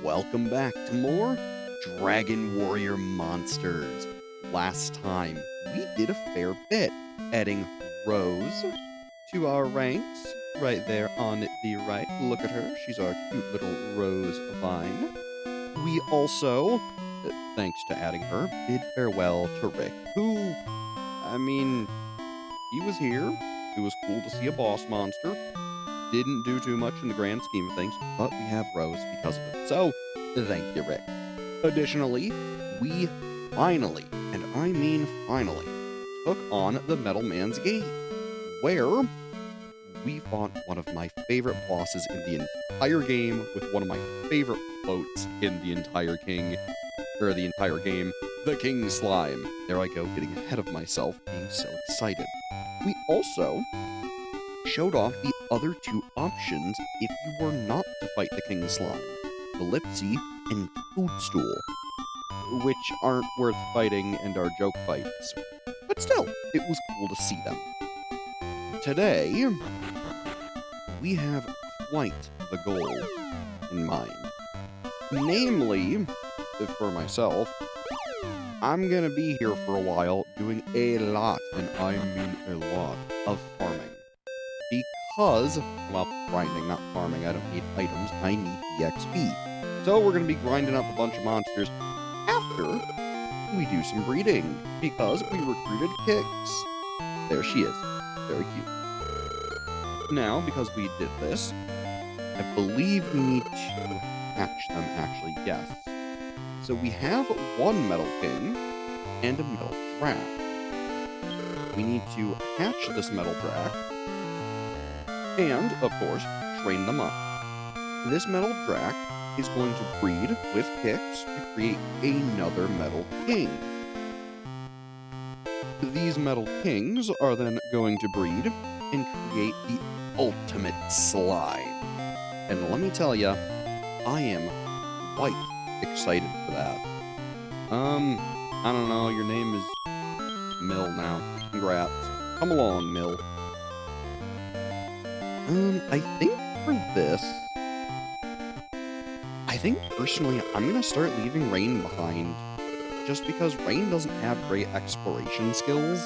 welcome back to more Dragon Warrior Monsters. Last time, we did a fair bit, adding Rose to our ranks, right there on the right. Look at her, she's our cute little Rose Vine. We also, thanks to adding her, bid farewell to Rick, who, he was here. It was cool to see a boss monster. Didn't do too much in the grand scheme of things, but we have Rose because of it. So, thank you, Rick. Additionally, we finally, and I mean finally, took on the Metal Man's Gate, where we fought one of my favorite bosses in the entire game with one of my favorite floats in the entire game, the King Slime. There I go, getting ahead of myself, being so excited. We also showed off the other two options if you were not to fight the King Slime, Calypsy and Toadstool, which aren't worth fighting and are joke fights. But still, it was cool to see them. Today, we have quite the goal in mind. Namely, for myself, I'm gonna be here for a while doing a lot, and I mean a lot, of farming. Because, well, grinding, not farming, I don't need items, I need EXP. So we're going to be grinding up a bunch of monsters after we do some breeding, because we recruited Kix. There she is. Very cute. Now, because we did this, I believe we need to hatch them, actually, yes. So we have one Metal King and a Metal Drak. We need to hatch this Metal Drak, and, of course, train them up. This Metal Drak is going to breed with Kix to create another Metal King. These Metal Kings are then going to breed and create the ultimate slime. And let me tell you, I am quite excited for that. I don't know, your name is Mill now. Congrats. Come along, Mill. I think for this, personally, I'm gonna start leaving Rain behind, just because Rain doesn't have great exploration skills,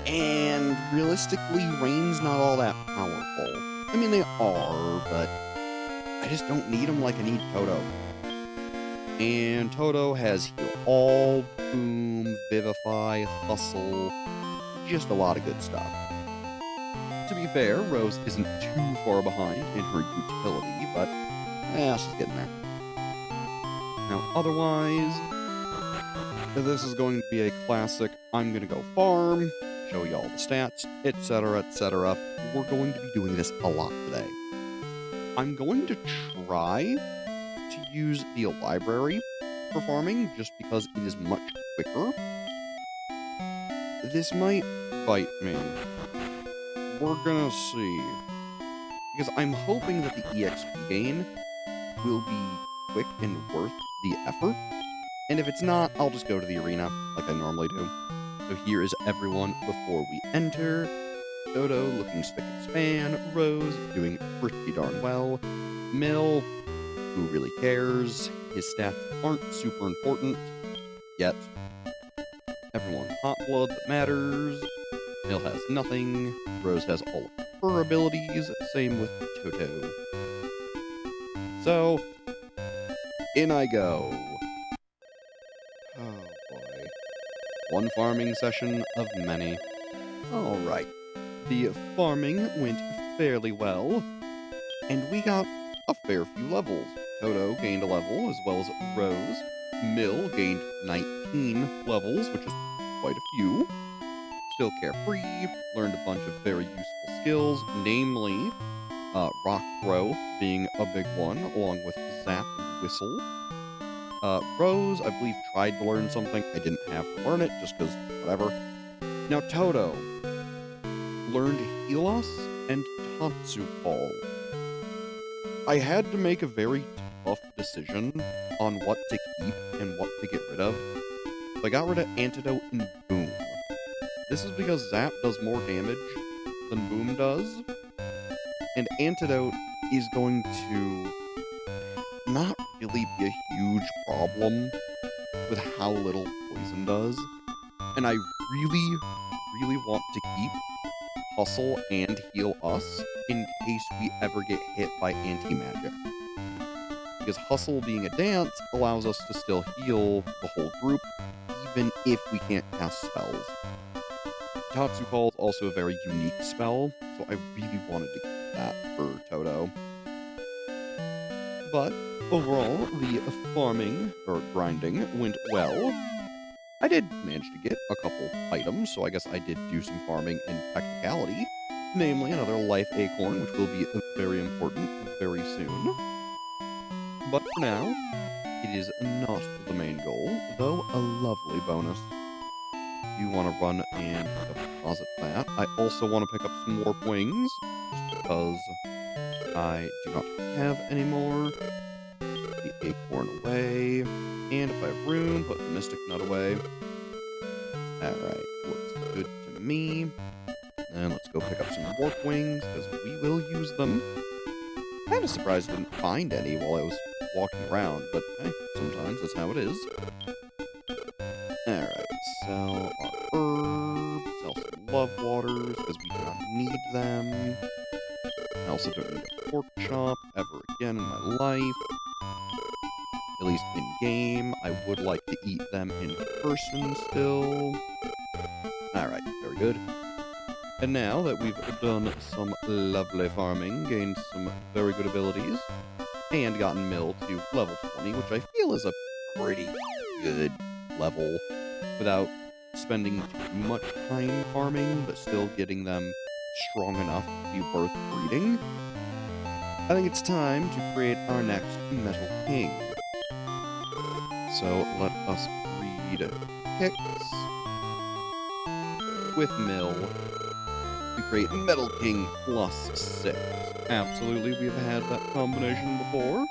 and realistically, Rain's not all that powerful. I mean, they are, but I just don't need them like I need Toto. And Toto has Heal All, Boom, Vivify, Hustle, just a lot of good stuff. To be fair, Rose isn't too far behind in her utility, but she's getting there. Now, otherwise, this is going to be a classic, I'm going to go farm, show you all the stats, etc., etc. We're going to be doing this a lot today. I'm going to try to use the library for farming, just because it is much quicker. This might bite me. We're gonna see. Because I'm hoping that the EXP gain will be quick and worth the effort. And if it's not, I'll just go to the arena like I normally do. So here is everyone before we enter. Dodo looking spick and span. Rose doing pretty darn well. Mill, who really cares? His stats aren't super important yet. Everyone hot blood that matters. Mill has nothing. Rose has all of her abilities. Same with Toto. So, in I go. Oh boy. One farming session of many. Alright. The farming went fairly well, and we got a fair few levels. Toto gained a level, as well as Rose. Mill gained 19 levels, which is quite a few. Still carefree, learned a bunch of very useful skills, namely Rock Throw being a big one, along with Zap and Whistle. Rose, I believe, tried to learn something. I didn't have to learn it, just because, whatever. Now, Toto learned Helos and Tatsu Ball. I had to make a very tough decision on what to keep and what to get rid of. So I got rid of Antidote and Boom. This is because Zap does more damage than Boom does, and Antidote is going to not really be a huge problem with how little poison does. And I really, really want to keep Hustle and Heal Us in case we ever get hit by anti-magic. Because Hustle being a dance allows us to still heal the whole group, even if we can't cast spells. Tatsu Call is also a very unique spell, so I really wanted to keep that for Toto. But overall, the farming, or grinding, went well. I did manage to get a couple items, so I guess I did do some farming in technicality, namely another life acorn, which will be very important very soon. But for now, it is not the main goal, though a lovely bonus. You want to run and deposit that. I also want to pick up some more wings, just because I do not have any more. Put the acorn away, and if I have room, put the mystic nut away. Alright, looks good to me. And let's go pick up some warp wings, because we will use them. Kind of surprised I didn't find any while I was walking around, but hey, sometimes that's how it is. Alright, sell our herbs, sell some love waters, because we do not need them. I also don't need a pork chop ever again in my life. At least in-game. I would like to eat them in person still. Alright, very good. And now that we've done some lovely farming, gained some very good abilities, and gotten Mill to level 20, which I feel is a pretty good level, without spending too much time farming, but still getting them strong enough to be worth breeding, I think it's time to create our next Metal King. So let us breed Pix with Mill to create Metal King +6. Absolutely, we've had that combination before,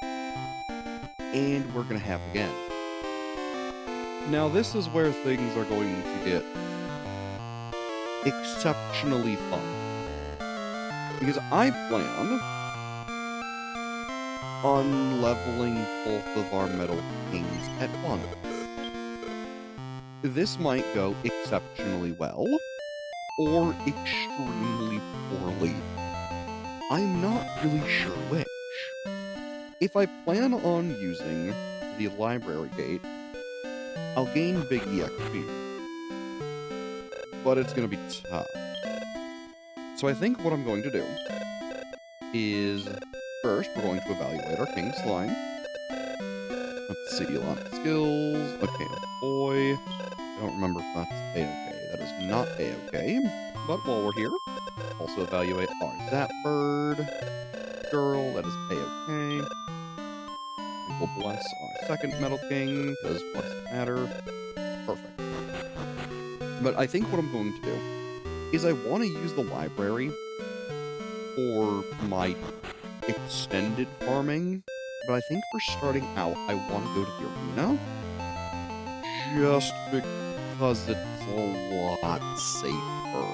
and we're gonna have it again. Now this is where things are going to get exceptionally fun, because I plan on leveling both of our Metal Kings at once. This might go exceptionally well, or extremely poorly. I'm not really sure which. If I plan on using the library gate, I'll gain big EXP, but it's going to be tough. So I think what I'm going to do is, first, we're going to evaluate our King Slime. Let's see, a lot of skills. Okay, boy. I don't remember if that's A-okay. That is not A-okay. But while we're here, also evaluate our Zapbird. Girl, that is A-okay. We will bless our second Metal King, because what does it matter? Perfect. But I think what I'm going to do is I want to use the library for my extended farming, but I think for starting out, I want to go to the arena, just because it's a lot safer.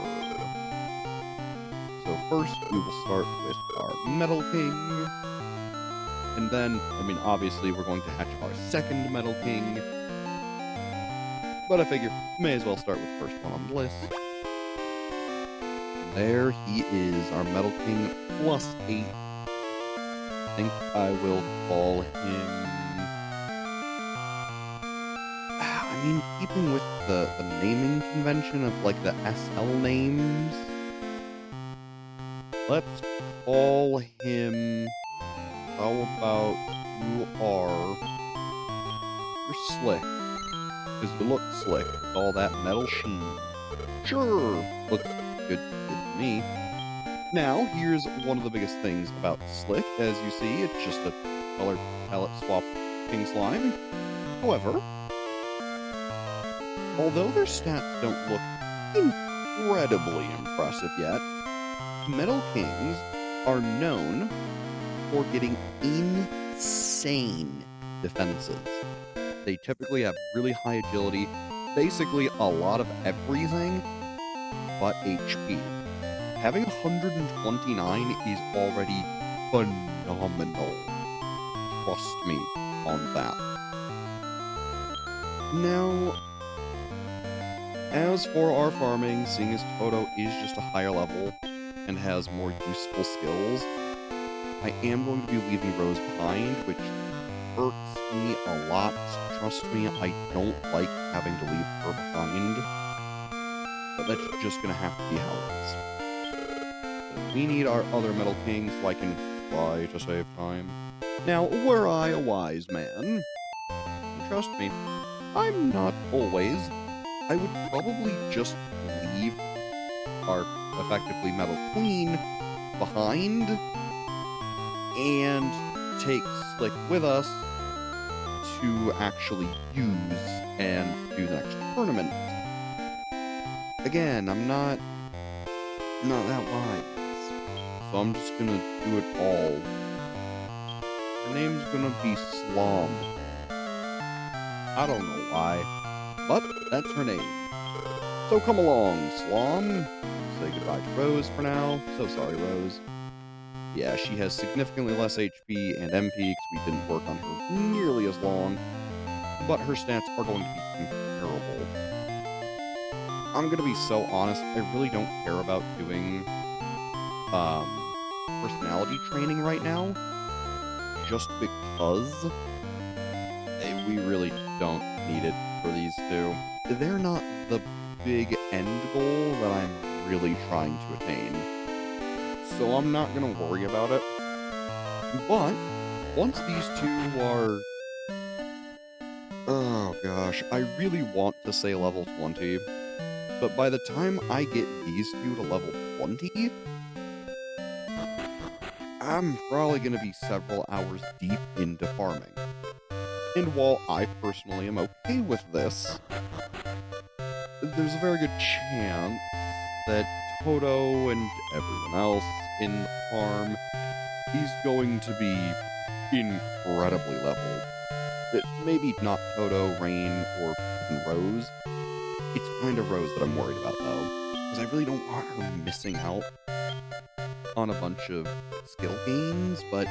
So first, we will start with our Metal King, and then, I mean, obviously, we're going to hatch our second Metal King, but I figure, may as well start with the first one on the list. And there he is, our Metal King +8. I think I will call him... I mean, keeping with the naming convention of, like, the SL names, let's call him... How about you are... You're slick. Because you look slick with all that metal sheen. Sure! Looks good to me. Now, here's one of the biggest things about Slick. As you see, it's just a color palette swap King Slime. However, although their stats don't look incredibly impressive yet, Metal Kings are known for getting insane defenses. They typically have really high agility, basically a lot of everything but HP. Having 129 is already phenomenal. trust me on that. Now, as for our farming, seeing as Toto is just a higher level and has more useful skills, I am going to be leaving Rose behind, which hurts me a lot. Trust me, I don't like having to leave her behind, but that's just going to have to be how it is. We need our other Metal King so I can fly to save time. Now, were I a wise man, trust me, I'm not always. I would probably just leave our effectively Metal Queen behind and take Slick with us to actually use and do the next tournament. Again, I'm not that wise, so I'm just gonna do it all. Her name's gonna be Slom. I don't know why, but that's her name. So come along, Slom. Say goodbye to Rose for now. So sorry, Rose. Yeah, she has significantly less HP and MP because we didn't work on her nearly as long, but her stats are going to be comparable. I'm going to be so honest, I really don't care about doing personality training right now, just because we really don't need it for these two. They're not the big end goal that I'm really trying to attain, so I'm not going to worry about it. But once these two are... Oh gosh, I really want to say level 20, but by the time I get these two to level 20, I'm probably going to be several hours deep into farming. And while I personally am okay with this, there's a very good chance that Toto and everyone else in the farm is going to be incredibly leveled. Maybe not Toto, Rain, or even Rose. It's kind of Rose that I'm worried about, though, because I really don't want her missing out on a bunch of skill gains, but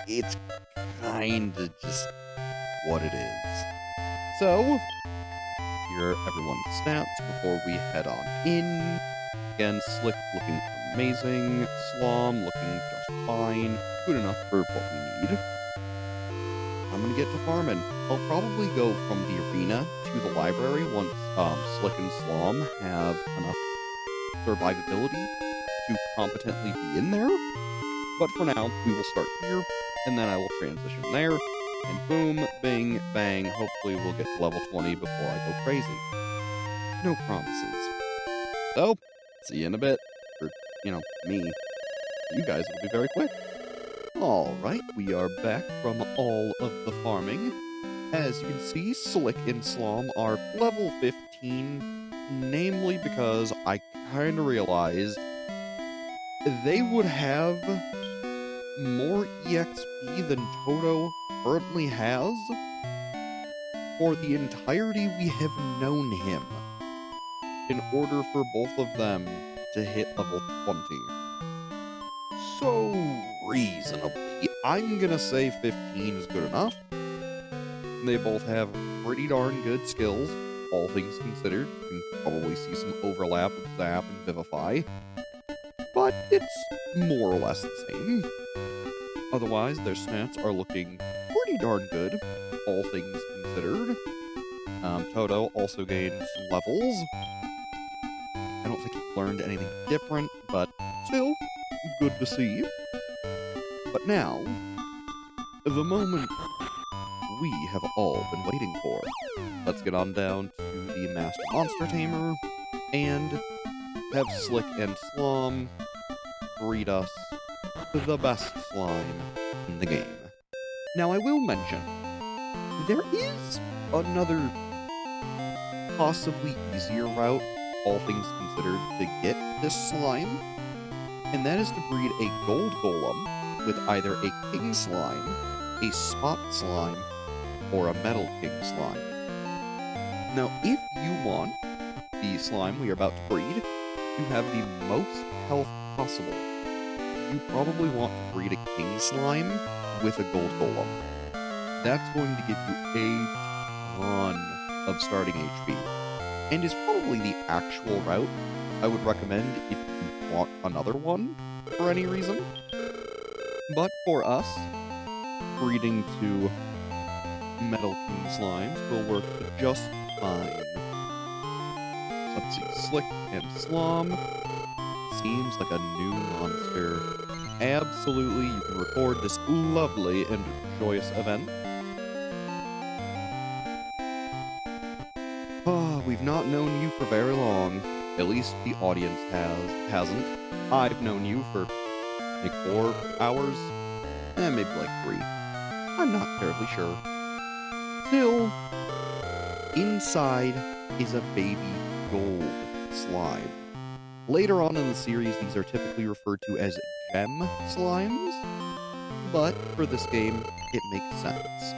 it's kinda just what it is. So, here are everyone's stats before we head on in. Again, Slick looking amazing, Slom looking just fine, good enough for what we need. I'm gonna get to farming. I'll probably go from the arena to the library once Slick and Slom have enough survivability to competently be in there. But for now, we will start here, and then I will transition there, and boom, bing, bang, hopefully we'll get to level 20 before I go crazy. No promises. So, see you in a bit. Or, me. You guys will be very quick. Alright, we are back from all of the farming. As you can see, Slick and Slom are level 15, namely because I kinda realized they would have more EXP than Toto currently has for the entirety we have known him, in order for both of them to hit level 20. So, reasonably, I'm gonna say 15 is good enough. They both have pretty darn good skills, all things considered. You can probably see some overlap with Zap and Vivify, but it's more or less the same. Otherwise, their stats are looking pretty darn good, all things considered. Toto also gained some levels. I don't think he learned anything different, but still, good to see. But now, the moment we have all been waiting for. Let's get on down to the Master Monster Tamer, and have Slick and Slom breed us the best slime in the game. Now, I will mention, there is another possibly easier route, all things considered, to get this slime, and that is to breed a gold golem with either a king slime, a spot slime, or a metal king slime. Now, if you want the slime we are about to breed to have the most health possible, you probably want to breed a king slime with a gold golem. That's going to give you a ton of starting HP, and is probably the actual route I would recommend if you want another one for any reason. But for us, breeding to Metal King slimes will work just fine. Let's see, Slick and Slom seems like a new monster. Absolutely, you can record this lovely and joyous event. We've not known you for very long. At least the audience hasn't. I've known you for like 4 hours, maybe like 3. I'm not terribly sure. Still, inside is a baby gold slime. Later on in the series, these are typically referred to as gem slimes, but for this game, it makes sense.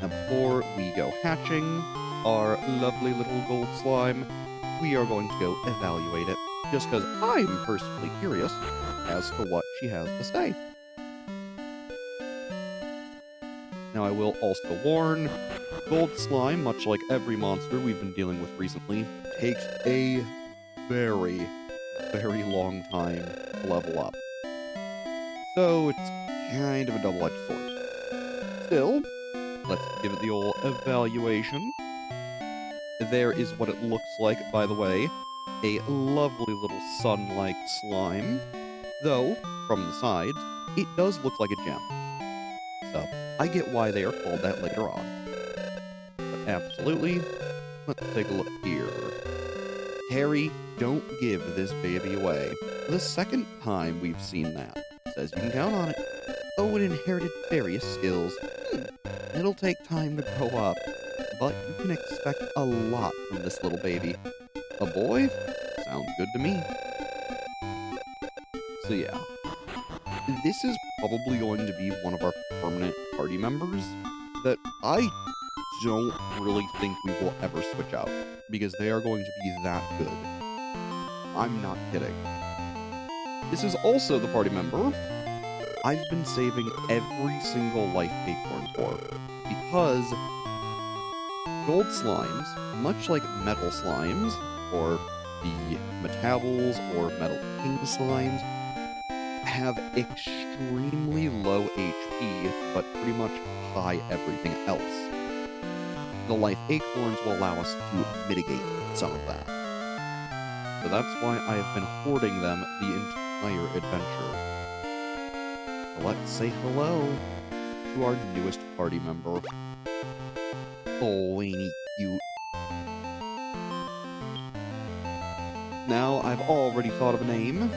Now, before we go hatching our lovely little gold slime, we are going to go evaluate it, just because I'm personally curious as to what she has to say. Now, I will also warn, gold slime, much like every monster we've been dealing with recently, takes a very, very long time to level up. So it's kind of a double-edged sword. Still, let's give it the old evaluation. There is what it looks like, by the way. A lovely little sun-like slime. Though, from the sides, it does look like a gem. So, I get why they are called that later on. But absolutely, let's take a look here. Terry, don't give this baby away. The second time we've seen that. Says you can count on it. Oh, it inherited various skills. It'll take time to grow up, but you can expect a lot from this little baby. A boy? Sounds good to me. So yeah, this is probably going to be one of our permanent party members that I don't really think we will ever switch out, because they are going to be that good. I'm not kidding. This is also the party member I've been saving every single life acorn for, because gold slimes, much like metal slimes, or the Metabals or Metal King slimes, have extremely low HP, but pretty much high everything else. The life acorns will allow us to mitigate some of that. So that's why I have been hoarding them the entire adventure. So let's say hello to our newest party member. Oh, ain't he cute. Now, I've already thought of a name.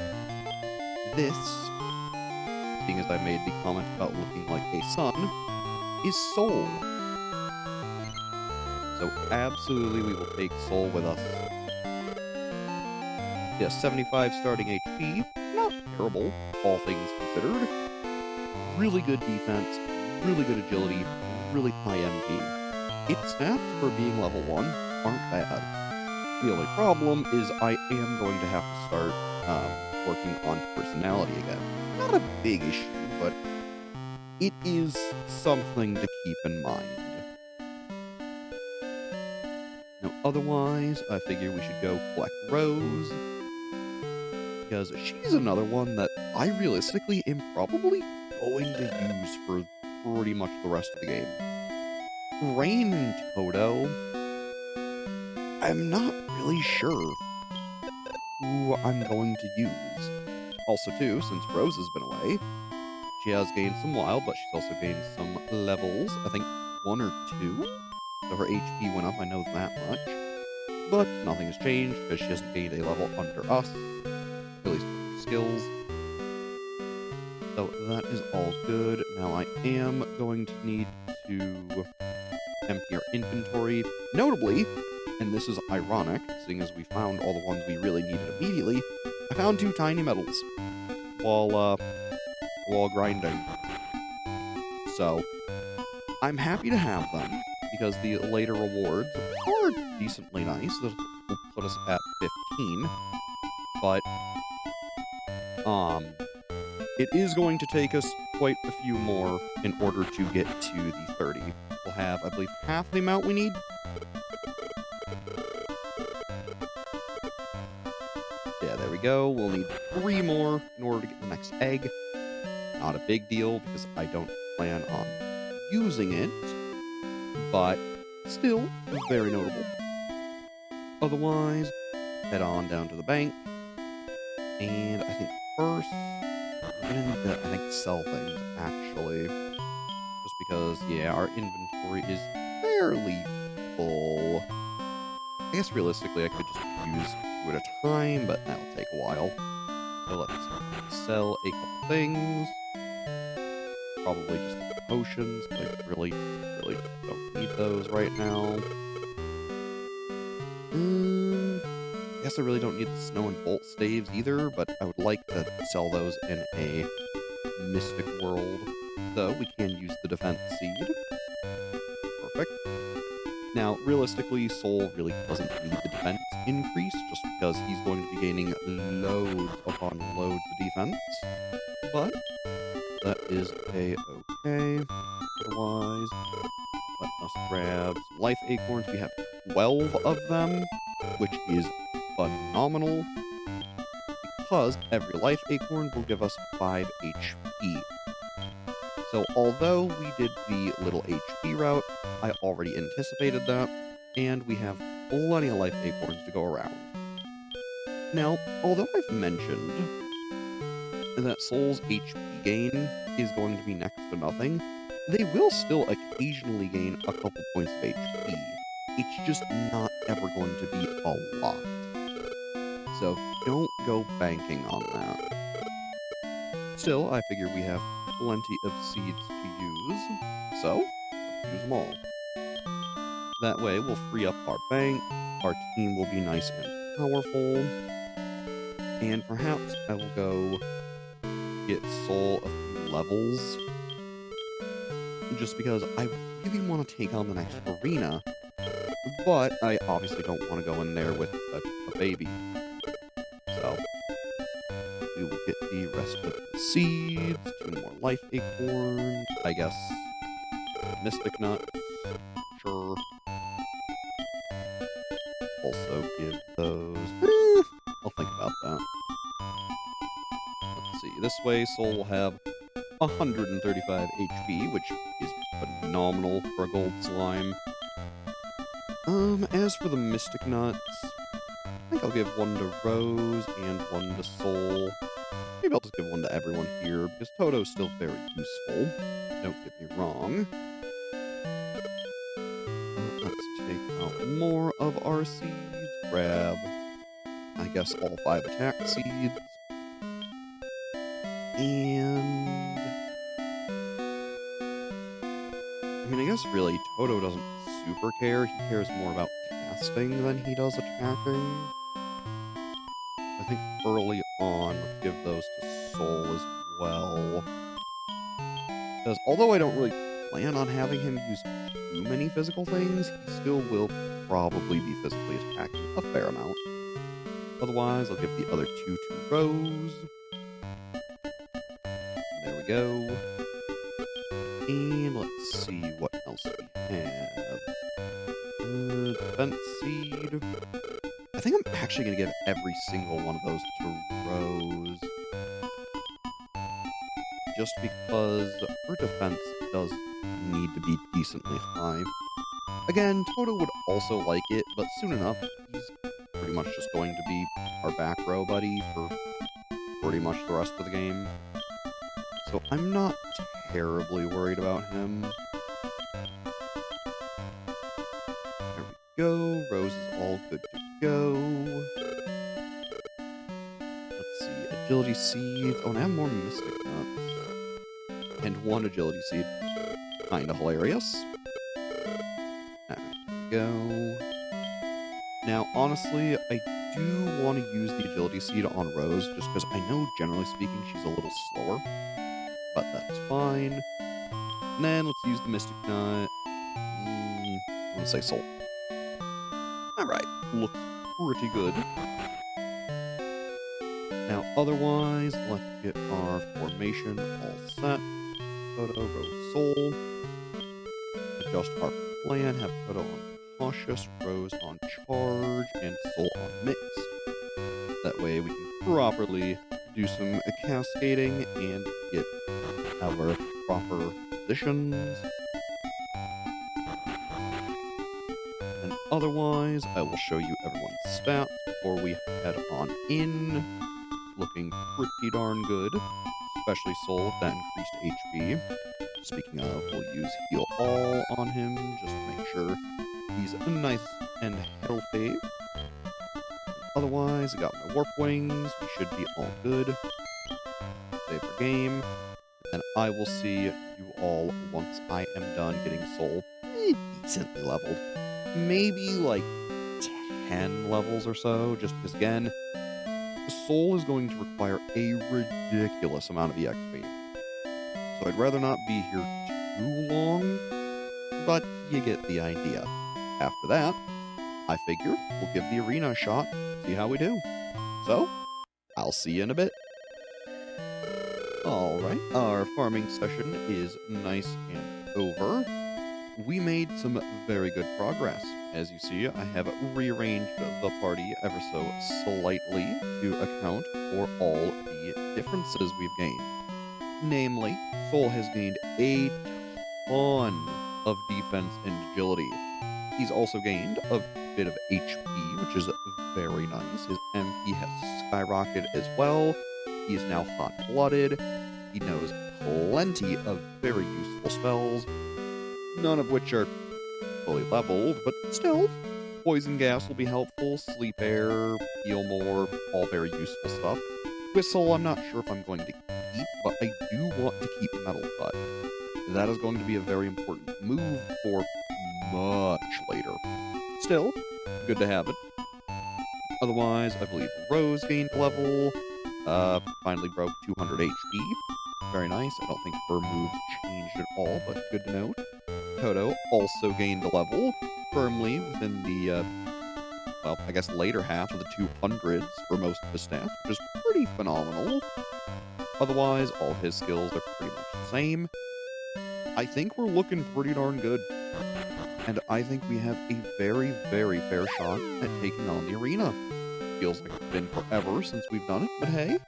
This, seeing as I made the comment about looking like a sun, is Soul. So absolutely we will take Soul with us. Yeah, 75 starting HP, not terrible, all things considered. Really good defense, really good agility, really high MP. Its stats for being level 1 aren't bad. The only problem is I am going to have to start working on personality again. Not a big issue, but it is something to keep in mind. Now, otherwise, I figure we should go collect Rose, because she's another one that I realistically am probably going to use for pretty much the rest of the game. Rain and Toto, I'm not really sure who I'm going to use. Also, too, since Rose has been away, she has gained some wild, but she's also gained some levels. I think 1 or 2. So her HP went up, I know that much. But nothing has changed, because she hasn't gained a level under us. At least for her skills. So that is all good. Now I am going to need to empty our inventory. Notably, and this is ironic, seeing as we found all the ones we really needed immediately, I found 2 tiny metals while grinding. So, I'm happy to have them, because the later rewards are decently nice. That will put us at 15. But, it is going to take us quite a few more in order to get to the 30. We'll have, I believe, half the amount we need. Yeah, there we go. We'll need 3 more in order to get the next egg. Not a big deal because I don't plan on using it, but still very notable. Otherwise, head on down to the bank, and I think first we're gonna need to, I think, sell things actually, just because, yeah, our inventory is fairly full. I guess realistically I could just use 2 at a time, but that'll take a while. So let's sell a couple things. Probably just the potions, but I really don't need those right now. I guess I really don't need the snow and bolt staves either, but I would like to sell those in a mystic world. Though we can use the defense seed. Perfect. Now, realistically, Soul really doesn't need the defense increase, just because he's going to be gaining loads upon loads of defense. But that is a-okay. Otherwise, let us grab some life acorns. We have 12 of them, which is phenomenal, because every life acorn will give us 5 HP. So although we did the little HP route, I already anticipated that, and we have plenty of life acorns to go around. Now, although I've mentioned that Soul's HP gain is going to be next to nothing, they will still occasionally gain a couple points of HP. It's just not ever going to be a lot. So don't go banking on that. Still, I figure we have plenty of seeds to use, so let's use them all. That way, we'll free up our bank, our team will be nice and powerful, and perhaps I will go get Soul a few levels, just because I really want to take on the next arena, but I obviously don't want to go in there with a baby. So, we will get the rest of the seeds, 2 more life acorns, I guess, mystic nuts, sure. Also give those, I'll think about that. Let's see, this way Soul will have 135 HP, which is phenomenal for a gold slime. As for the mystic nuts, I think I'll give 1 to Rose and 1 to Soul. Maybe I'll just give 1 to everyone here, because Toto's still very useful. Don't get me wrong. Let's take out more of our seeds. Grab, I guess, all 5 attack seeds. And I mean, I guess really Toto doesn't super care. He cares more about casting than he does attacking. I think early on, let's give those to Soul as well. Because although I don't really plan on having him use too many physical things, he still will probably be physically attacking a fair amount. Otherwise, I'll give the other 2 to Rose. There we go. And let's see what else we have. Defense seed. I think I'm actually going to give every single one of those to Rose. Just because her defense does need to be decently high. Again, Toto would also like it, but soon enough, he's pretty much just going to be our back row buddy for pretty much the rest of the game. So I'm not terribly worried about him. There we go. Rose is all good to go. Let's see. Agility seeds. Oh, and I have more mystic nuts. And 1 agility seed. Kinda hilarious. There we go. Now, honestly, I do want to use the agility seed on Rose, just because I know, generally speaking, she's a little slower. But that's fine. And then let's use the mystic nut. I'm gonna say Soul. Alright, looks pretty good. Now, otherwise, let's get our formation all set. Toto, Rose, Soul. Adjust our plan, have Toto on Cautious, Rose on Charge, and Soul on Mix. That way we can properly do some cascading and get our proper positions. And otherwise, I will show you everyone's stats before we head on in. Looking pretty darn good, especially Soul with that increased HP. Speaking of, we'll use Heal All on him just to make sure he's nice and healthy. Otherwise, I got my Warp Wings. We should be all good. Save our game. And I will see you all once I am done getting Soul decently leveled. Maybe like 10 levels or so, just because, again, Soul is going to require a ridiculous amount of EXP. So I'd rather not be here too long, but you get the idea. After that, I figure we'll give the arena a shot, see how we do. So, I'll see you in a bit. Alright, our farming session is nice and over. We made some very good progress. As you see, I have rearranged the party ever so slightly to account for all the differences we've gained. Namely, Soul has gained a ton of defense and agility. He's also gained a bit of HP, which is very nice. His MP has skyrocketed as well. He is now hot-blooded. He knows plenty of very useful spells, none of which are fully leveled, but still, Poison Gas will be helpful, Sleep Air, Heal More, all very useful stuff. Whistle, I'm not sure if I'm going to keep, but I do want to keep Metal Cut. That is going to be a very important move for much later. Still, good to have it. Otherwise, I believe Rose gained level, finally broke 200 HP. Very nice. I don't think her moves changed at all, but good to note. Toto also gained a level, firmly within the, well, I guess later half of the 200s for most of his stats, which is pretty phenomenal. Otherwise, all of his skills are pretty much the same. I think we're looking pretty darn good. And I think we have a very, very fair shot at taking on the arena. Feels like it's been forever since we've done it, but hey,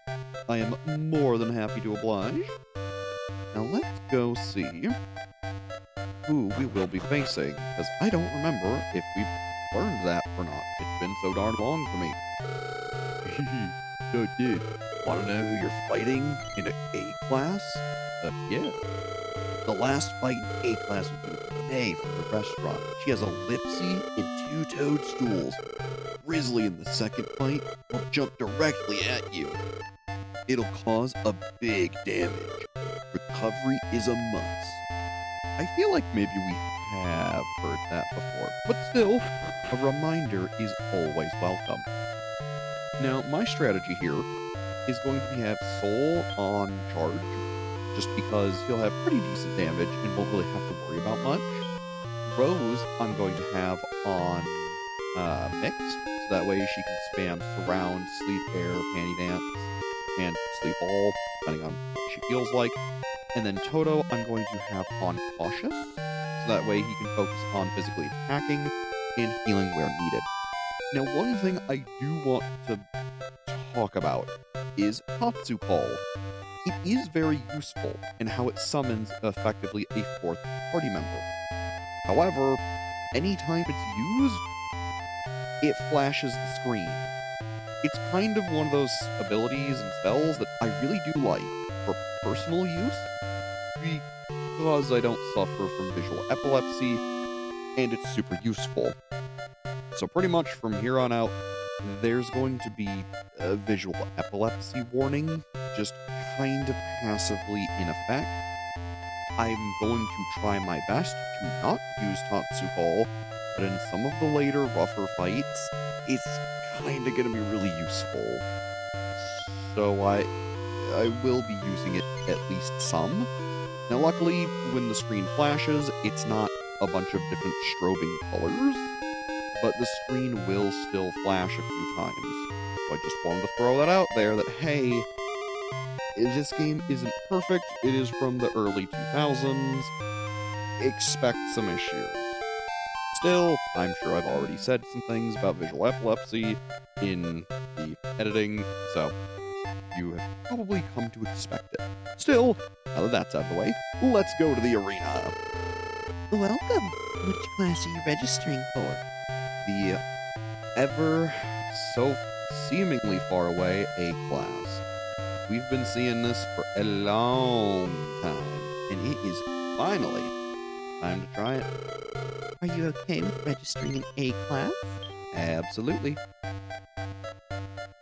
I am more than happy to oblige. Now let's go see who we will be facing, because I don't remember if we've learned that or not. It's been so darn long for me. So, dude, want to know who you're fighting in an A-class? Yeah. The last fight in A-class will be May from the restaurant. She has a Lipsy and 2 toadstools. Grizzly in the second fight will jump directly at you. It'll cause a big damage. Recovery is a must. I feel like maybe we have heard that before, but still, a reminder is always welcome. Now, my strategy here is going to be have Soul on Charge, just because he'll have pretty decent damage and won't really have to worry about much. Rose, I'm going to have on Mixed, so that way she can spam Surround, Sleep Air, Panty Dance, and Sleep All, depending on what she feels like. And then Toto, I'm going to have on Cautious, so that way he can focus on physically attacking and healing where needed. Now, one thing I do want to talk about is Tatsu Call. It is very useful in how it summons effectively a 4th party member. However, anytime it's used, it flashes the screen. It's kind of one of those abilities and spells that I really do like for personal use, because I don't suffer from visual epilepsy, and it's super useful. So pretty much from here on out, there's going to be a visual epilepsy warning, just kind of passively in effect. I'm going to try my best to not use Tatsu Call, but in some of the later, rougher fights, it's kind of going to be really useful. So I will be using it at least some. Now luckily, when the screen flashes, it's not a bunch of different strobing colors, but the screen will still flash a few times. So I just wanted to throw that out there that, hey, This game isn't perfect. It is from the early 2000s. Expect some issues. Still, I'm sure I've already said some things about visual epilepsy in the editing, so you have probably come to expect it. Still, now that that's out of the way, let's go to the arena. Welcome. Which class are you registering for? The ever so seemingly far away A class. We've been seeing this for a long time, and it is finally time to try it. Are you okay with registering in A class? Absolutely.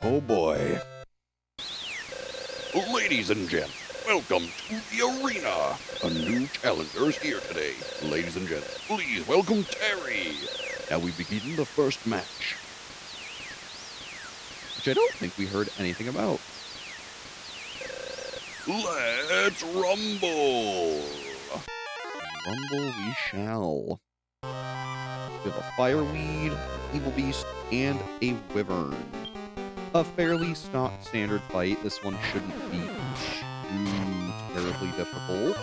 Oh boy. Ladies and gents, welcome to the arena. A new challenger is here today. Ladies and gents, please welcome Terry. Now we begin the first match, which I don't think we heard anything about. Let's rumble. Rumble we shall. We have a fireweed, an evil beast, and a wyvern. A fairly standard fight. This one shouldn't be too terribly difficult.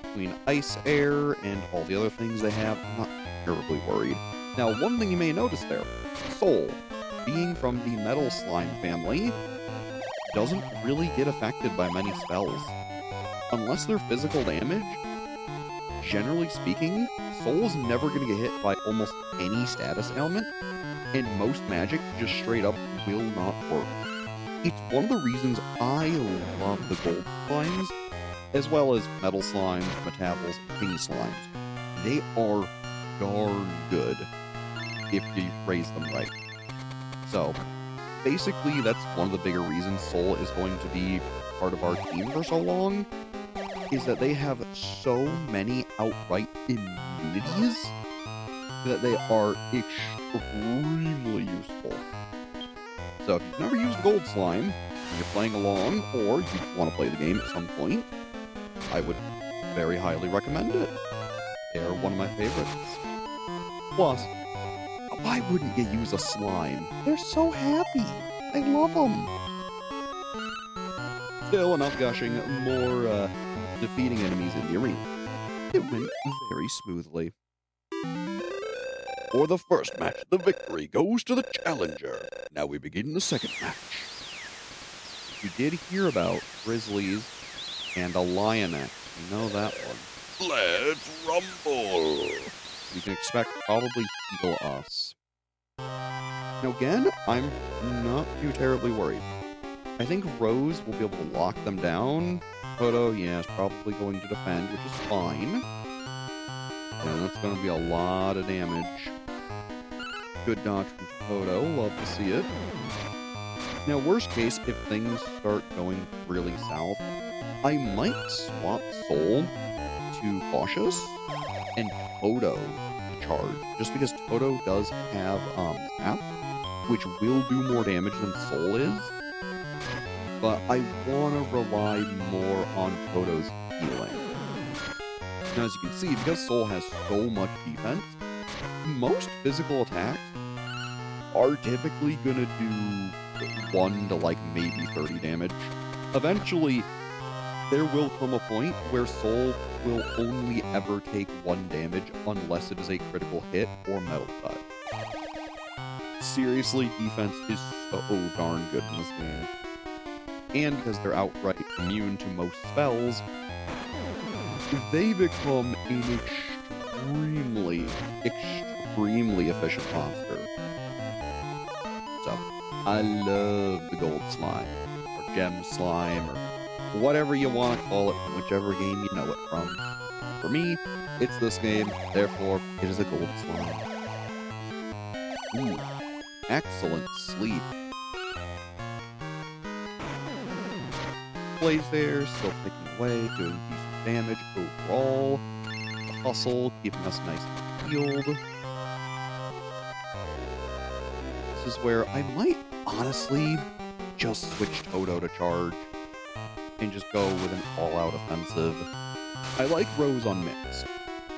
Between ice, air, and all the other things they have, I'm not terribly worried. Now, one thing you may notice there, Soul, being from the Metal Slime family, doesn't really get affected by many spells. Unless they're physical damage, generally speaking, Soul is never going to get hit by almost any status ailment, and most magic just straight up will not work. It's one of the reasons I love the gold slimes, as well as metal slimes, metabils, and king slimes. They are darn good if you raise them right. So, basically, that's one of the bigger reasons Soul is going to be part of our team for so long, is that they have so many outright immunities that they are extremely useful. So if you've never used the gold slime, and you're playing along, or you want to play the game at some point, I would very highly recommend it. They're one of my favorites. Plus, why wouldn't you use a slime? They're so happy. I love them. Still, enough gushing. More defeating enemies in the arena. It went very smoothly. For the first match, the victory goes to the challenger. Now we begin the second match. You did hear about grizzlies and a lioness. You know that one. Let's rumble. You can expect probably heal us. Now again, I'm not too terribly worried. I think Rose will be able to lock them down. Toto, yeah, is probably going to defend, which is fine. And that's going to be a lot of damage. Good dodge from Toto. Love to see it. Now, worst case, if things start going really south, I might swap Soul to Cautious and Toto to charge. Just because Toto does have Zap, which will do more damage than Soul is. But I want to rely more on Toto's healing. Now, as you can see, because Soul has so much defense, most physical attacks are typically going to do 1 to like maybe 30 damage. Eventually, there will come a point where Soul will only ever take 1 damage unless it is a critical hit or metal cut. Seriously, defense is so darn good in this game. And because they're outright immune to most spells, they become an extremely efficient monster. So, I love the gold slime, or gem slime, or whatever you want to call it from whichever game you know it from. For me, it's this game, therefore, it is a gold slime. Ooh, excellent sleep. Plays there, still picking away, doing decent damage overall. The hustle, keeping us nice and healed. This is where I might honestly just switch Toto to charge and just go with an all-out offensive. I like Rose on mix.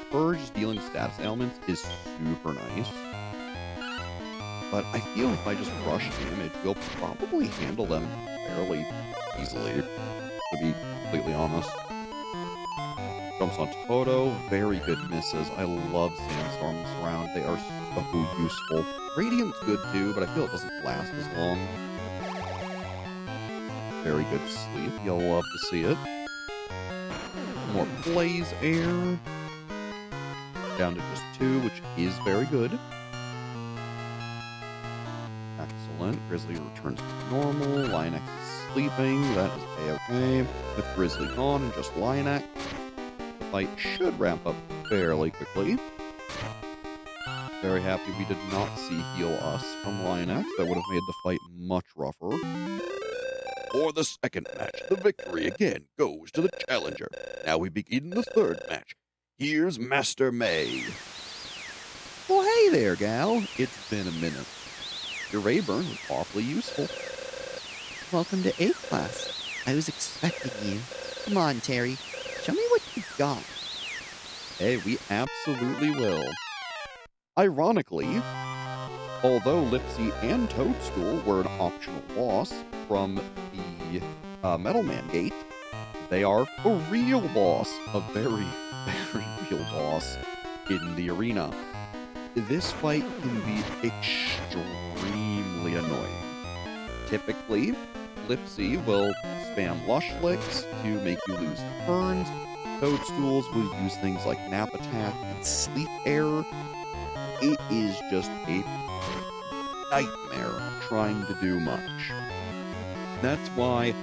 Her just dealing status ailments is super nice. But I feel if I just rush damage, we'll probably handle them fairly easily, to be completely honest. Jumps on Toto, very good misses. I love Sandstorm Surround. They are so useful. Radiant's good too, but I feel it doesn't last as long. Very good sleep. You'll love to see it. More Blaze Air. Down to just 2, which is very good. Excellent. Grizzly returns to normal. Lionex is sleeping. That is a-okay. With Grizzly gone and just Lionex, the fight should ramp up fairly quickly. Very happy we did not see Heal Us from Lionex. That would have made the fight much rougher. For the second match, the victory again goes to the challenger. Now we begin the third match. Here's Master May. Well, hey there, gal. It's been a minute. Your Rayburn was awfully useful. Welcome to A class. I was expecting you. Come on, Terry. Show me what you've got. Hey, we absolutely will. Ironically, although Lipsy and Toadstool were an optional loss from the Metal Man Gate, they are a real boss, a very, very real boss in the arena. This fight can be extremely annoying. Typically, Lipsy will spam Lush Licks to make you lose turns. Toadstools will use things like Nap Attack and Sleep Air. It is just a nightmare trying to do much. That's why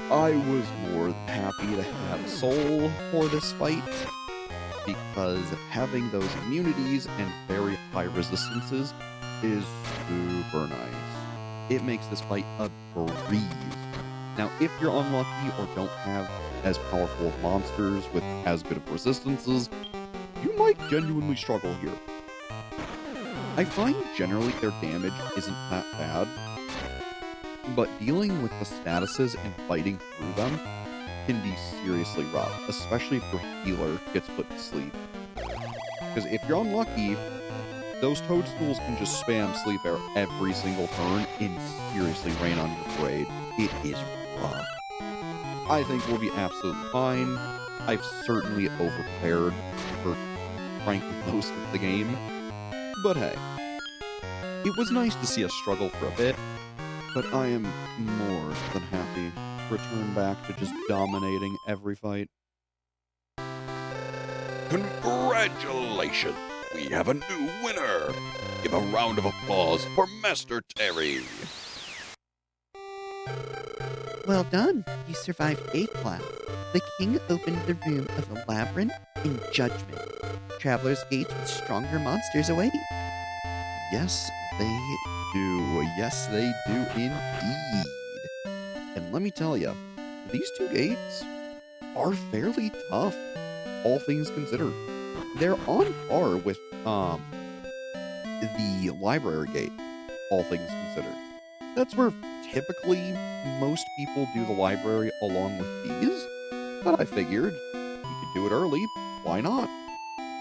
I was more than happy to have Soul for this fight, because having those immunities and very high resistances is super nice. It makes this fight a breeze. Now, if you're unlucky or don't have as powerful of monsters with as good of resistances, you might genuinely struggle here. I find generally their damage isn't that bad, but dealing with the statuses and fighting through them can be seriously rough, especially if your healer gets put to sleep. Because if you're unlucky, those Toadstools can just spam Sleep Air every single turn and seriously rain on your parade. It is rough. I think we'll be absolutely fine. I've certainly overprepared for, frankly, most of the game. But hey, it was nice to see us struggle for a bit, but I am more than happy to return back to just dominating every fight. Congratulations! We have a new winner! Give a round of applause for Master Terry! Well done. You survived A class. The king opened the room of the labyrinth in judgment. Traveler's gates with stronger monsters await. Yes, they do. Yes, they do indeed. And let me tell you, these two gates are fairly tough, all things considered. They're on par with the library gate, all things considered. That's where typically most people do the library along with these, but I figured we could do it early. Why not?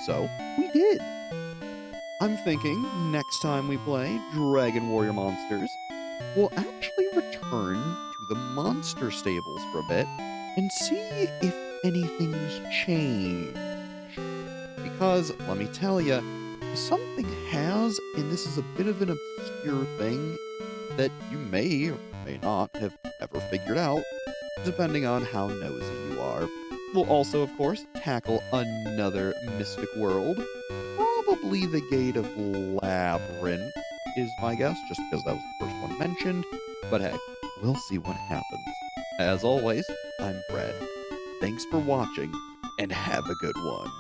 So we did. I'm thinking next time we play Dragon Warrior Monsters, we'll actually return to the monster stables for a bit and see if anything's changed. Because, let me tell you, something has, and this is a bit of an obscure thing that you may or may not have ever figured out, depending on how nosy you are. We'll also, of course, tackle another mystic world. Probably the Gate of Labyrinth is my guess, just because that was the first one mentioned. But hey, we'll see what happens. As always, I'm Brad. Thanks for watching, and have a good one.